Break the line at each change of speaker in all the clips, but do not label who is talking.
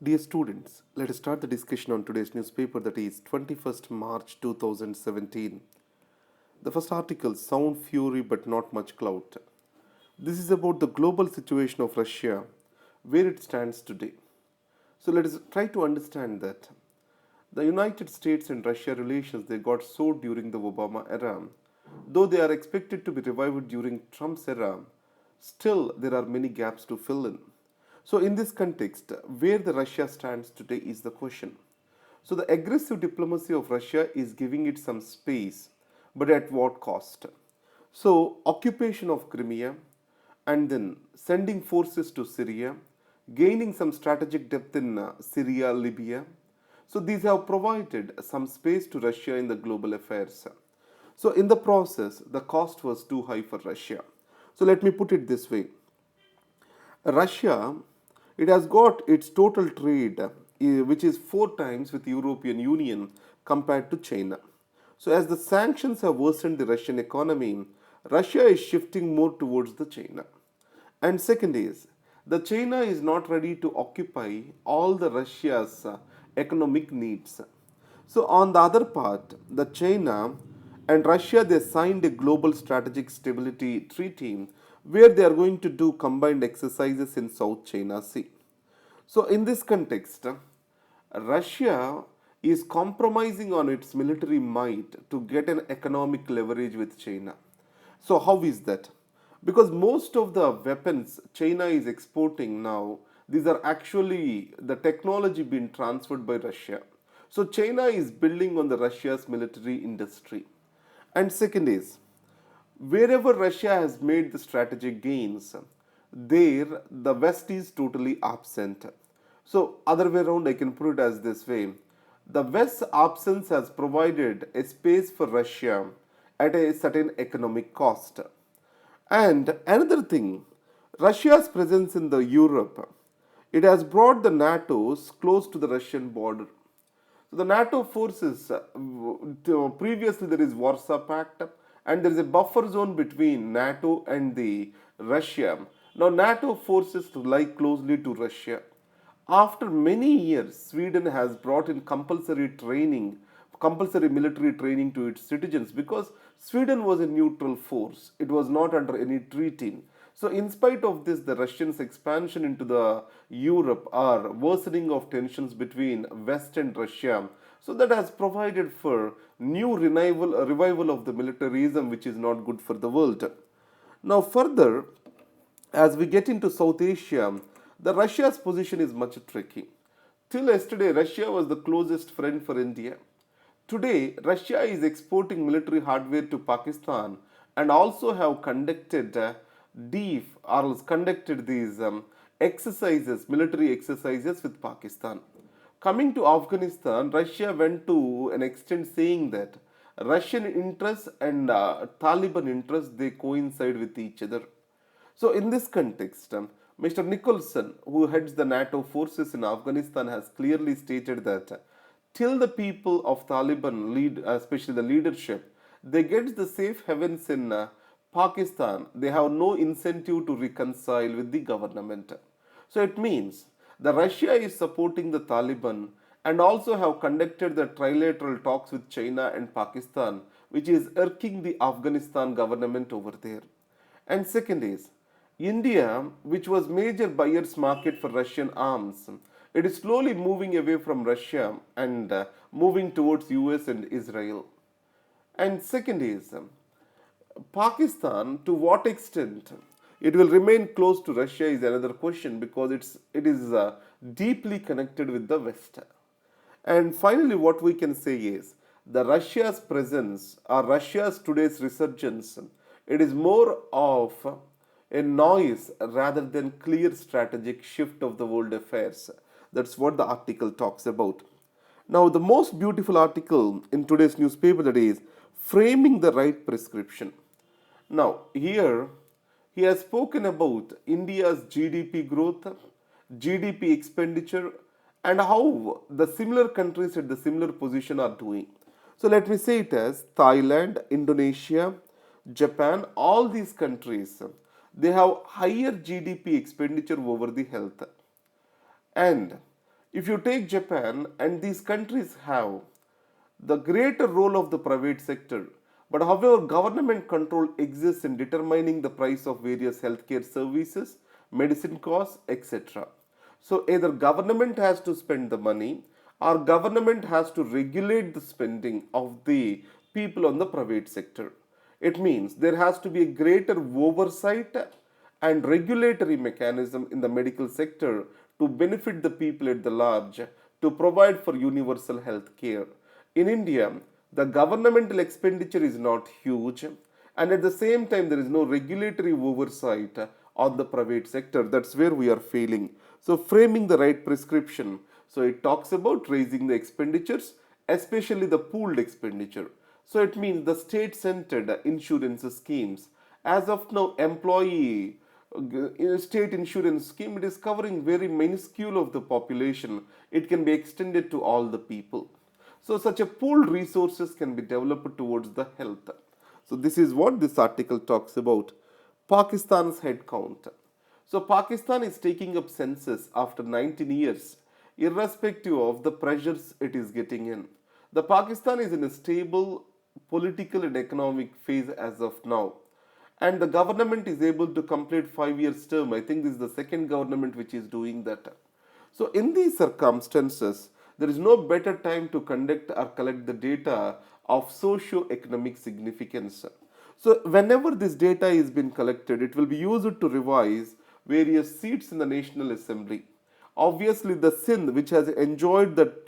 Dear students, let us start the discussion on today's newspaper, that is 21st March 2017. The first article, Sound Fury but Not Much Clout. This is about the global situation of Russia, where it stands today. So let us try to understand that. The United States and Russia relations, they got soured during the Obama era. Though they are expected to be revived during Trump's era, still there are many gaps to fill in. So in this context, where the Russia stands today is the question. So the aggressive diplomacy of Russia is giving it some space, but at what cost? So occupation of Crimea and then sending forces to Syria, gaining some strategic depth in Syria, Libya. So these have provided some space to Russia in the global affairs. So in the process, the cost was too high for Russia. So let me put it this way. Russia, it has got its total trade, which is 4 times with the European Union compared to China. So as the sanctions have worsened the Russian economy, Russia is shifting more towards the China. And second is, the China is not ready to occupy all the Russia's economic needs. So on the other part, the China and Russia, they signed a global strategic stability treaty where they are going to do combined exercises in South China Sea. So in this context, Russia is compromising on its military might to get an economic leverage with China. So how is that? Because most of the weapons China is exporting now, these are actually the technology being transferred by Russia. So China is building on the Russia's military industry. And second is, wherever Russia has made the strategic gains, there the West is totally absent. So, other way around, I can put it as this way: the West's absence has provided a space for Russia at a certain economic cost. And another thing, Russia's presence in the Europe, it has brought the NATO's close to the Russian border. So the NATO forces, previously there is Warsaw Pact and there is a buffer zone between NATO and the Russia. Now NATO forces lie closely to Russia. After many years, Sweden has brought in compulsory training, compulsory military training to its citizens because Sweden was a neutral force. It was not under any treaty. So, in spite of this, the Russians' expansion into the Europe are worsening of tensions between West and Russia. So, that has provided for new revival of the militarism, which is not good for the world. Now, further, as we get into South Asia, the Russia's position is much tricky. Till yesterday, Russia was the closest friend for India. Today, Russia is exporting military hardware to Pakistan and also have conducted deep or conducted these exercises, military exercises with Pakistan. Coming to Afghanistan, Russia went to an extent saying that Russian interests and Taliban interests, they coincide with each other. So, in this context, Mr. Nicholson, who heads the NATO forces in Afghanistan, has clearly stated that till the people of Taliban lead, especially the leadership, they get the safe havens in Pakistan, they have no incentive to reconcile with the government. So it means the Russia is supporting the Taliban and also have conducted the trilateral talks with China and Pakistan, which is irking the Afghanistan government over there. And second is, India, which was major buyer's market for Russian arms, it is slowly moving away from Russia and moving towards US and Israel. And second is, Pakistan, to what extent it will remain close to Russia is another question because it is deeply connected with the West. And finally, what we can say is the Russia's presence or Russia's today's resurgence, it is more of a noise rather than clear strategic shift of the world affairs. That's what the article talks about. Now, the most beautiful article in today's newspaper, that is framing the right prescription. Now, here he has spoken about India's GDP growth, GDP expenditure, and how the similar countries at the similar position are doing. So, let me say it as Thailand, Indonesia, Japan, all these countries, they have higher GDP expenditure over the health. And If you take Japan, and these countries have the greater role of the private sector, but however, government control exists in determining the price of various healthcare services, medicine costs, etc. So either government has to spend the money or government has to regulate the spending of the people on the private sector. It means there has to be a greater oversight and regulatory mechanism in the medical sector to benefit the people at the large to provide for universal health care. In India, the governmental expenditure is not huge, and at the same time, there is no regulatory oversight on the private sector. That's where we are failing. So, framing the right prescription. So, it talks about raising the expenditures, especially the pooled expenditure. So, it means the state centered insurance schemes. As of now, employee in a state insurance scheme, it is covering very minuscule of the population. It can be extended to all the people. So such a pooled resources can be developed towards the health. So this is what this article talks about. Pakistan's head count. So Pakistan is taking up census after 19 years, irrespective of the pressures it is getting in. The Pakistan is in a stable political and economic phase as of now, and the government is able to complete 5 years term. I think this is the second government which is doing that. So in these circumstances, there is no better time to conduct or collect the data of socio-economic significance. So whenever this data is being collected, it will be used to revise various seats in the National Assembly. Obviously, the Sindh, which has enjoyed that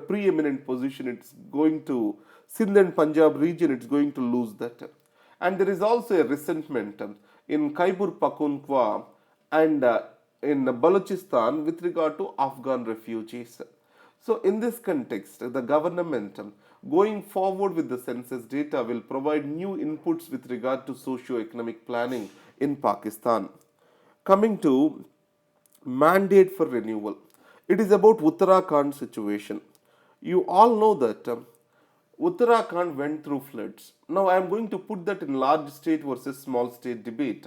preeminent position, it's going to Sindh and Punjab region, it's going to lose that. And there is also a resentment in Khyber Pakhtunkhwa and in Balochistan with regard to Afghan refugees. So, in this context, the government going forward with the census data will provide new inputs with regard to socio-economic planning in Pakistan. Coming to mandate for renewal, it is about Uttarakhand situation. You all know that Uttarakhand went through floods. Now I am going to put that in large state versus small state debate.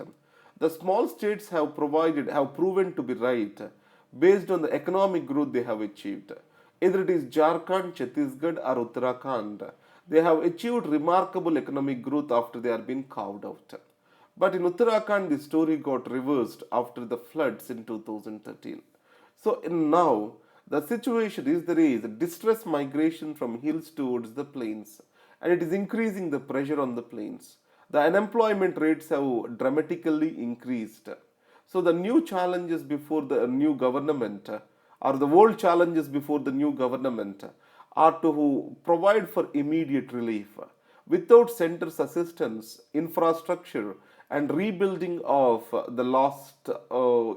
The small states have proven to be right based on the economic growth they have achieved. Either it is Jharkhand, Chhattisgarh, or Uttarakhand, they have achieved remarkable economic growth after they are being carved out. But in Uttarakhand, the story got reversed after the floods in 2013. So now the situation is there is distress migration from hills towards the plains, and it is increasing the pressure on the plains. The unemployment rates have dramatically increased. So the new challenges before the new government, or the world challenges before the new government, are to provide for immediate relief. Without center's assistance, infrastructure and rebuilding of the lost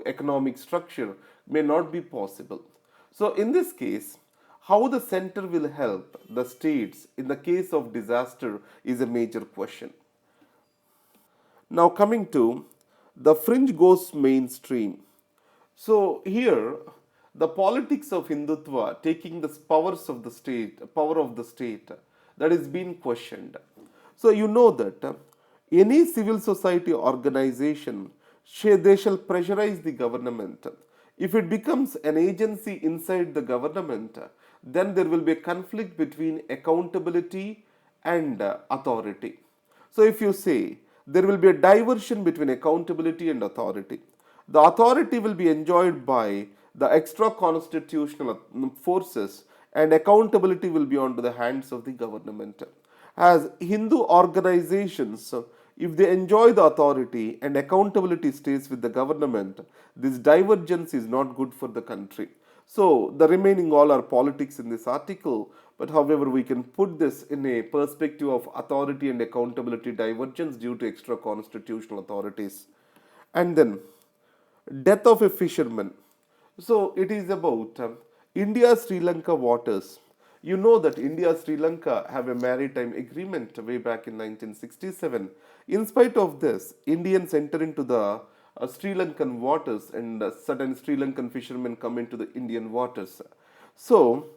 economic structure may not be possible. So, in this case, how the center will help the states in the case of disaster is a major question. Now, coming to the fringe goes mainstream. So, here the politics of Hindutva taking the power of the state, that is being questioned. So, you know that any civil society organization, they shall pressurize the government. If it becomes an agency inside the government, then there will be a conflict between accountability and authority. So, if you say there will be a diversion between accountability and authority, the authority will be enjoyed by the extra constitutional forces, and accountability will be onto the hands of the government. As Hindu organizations, if they enjoy the authority and accountability stays with the government, this divergence is not good for the country. So, the remaining all are politics in this article, but however, we can put this in a perspective of authority and accountability divergence due to extra constitutional authorities. And then, death of a fisherman. So it is about India Sri Lanka waters. You know that India Sri Lanka have a maritime agreement way back in 1967. In spite of this, Indians enter into the Sri Lankan waters, and certain Sri Lankan fishermen come into the Indian waters. So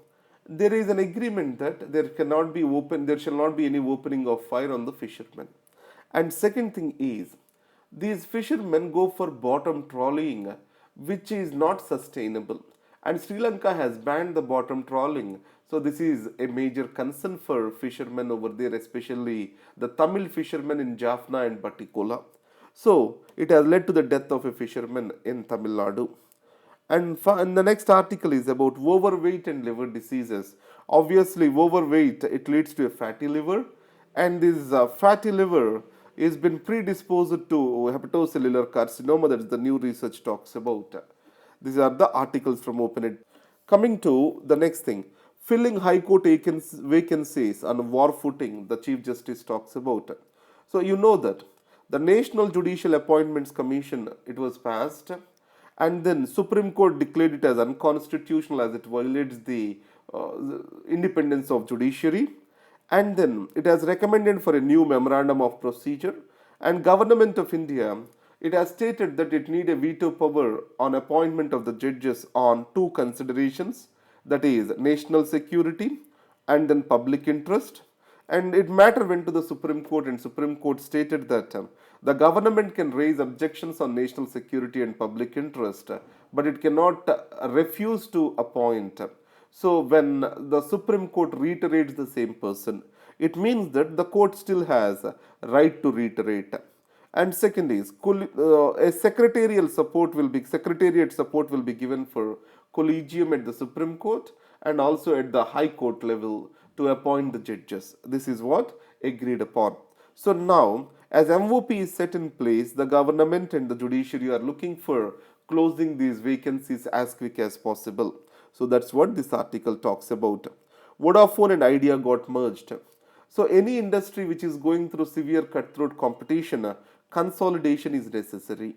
there is an agreement that there shall not be any opening of fire on the fishermen. And second thing is, these fishermen go for bottom trawling, which is not sustainable. And Sri Lanka has banned the bottom trawling. So this is a major concern for fishermen over there, especially the Tamil fishermen in Jaffna and Batikola. So it has led to the death of a fisherman in Tamil Nadu. And the next article is about overweight and liver diseases. Obviously, overweight it leads to a fatty liver, and this fatty liver is been predisposed to hepatocellular carcinoma. That is the new research talks about. These are the articles from OpenEd. Coming to the next thing, filling High Court vacancies on war footing. The Chief Justice talks about. So you know that the National Judicial Appointments Commission it was passed, and then Supreme Court declared it as unconstitutional as it violates the independence of judiciary, and then it has recommended for a new memorandum of procedure, and Government of India it has stated that it need a veto power on appointment of the judges on two considerations, that is national security and then public interest. And it matter went to the Supreme Court, and Supreme Court stated that the government can raise objections on national security and public interest, but it cannot refuse to appoint. So when the Supreme Court reiterates the same person, it means that the court still has right to reiterate. And second is a secretariat support will be given for collegium at the Supreme Court and also at the High Court level to appoint the judges. This is what agreed upon. So now, as MOP is set in place, the government and the judiciary are looking for closing these vacancies as quick as possible. So that's what this article talks about. Vodafone and Idea got merged. So any industry which is going through severe cutthroat competition, consolidation is necessary.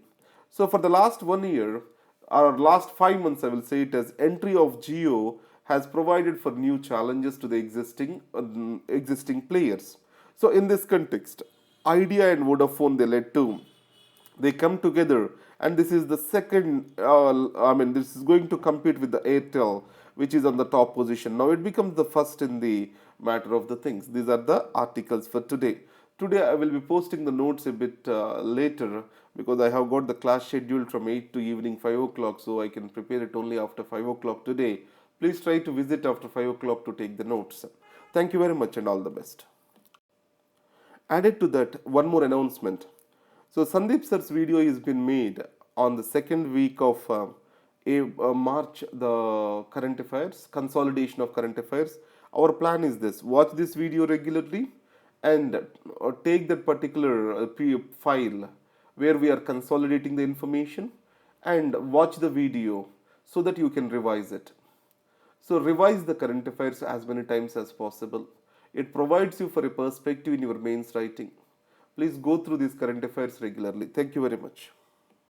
So for the last 1 year, or last 5 months, I will say it as entry of Geo has provided for new challenges to the existing players. So in this context, Idea and Vodafone they come together, and this is the second. This is going to compete with the Airtel, which is on the top position. Now it becomes the first in the matter of the things. These are the articles for today. Today I will be posting the notes a bit later because I have got the class scheduled from 8 to evening 5 o'clock, so I can prepare it only after 5 o'clock today. Please try to visit after 5 o'clock to take the notes. Thank you very much and all the best. Added to that, one more announcement. So Sandeep sir's video has been made on the second week of March, the current affairs, consolidation of current affairs. Our plan is this: watch this video regularly and take that particular file where we are consolidating the information and watch the video so that you can revise it. So revise the current affairs as many times as possible. It provides you for a perspective in your mains writing. Please go through these current affairs regularly. Thank you very much.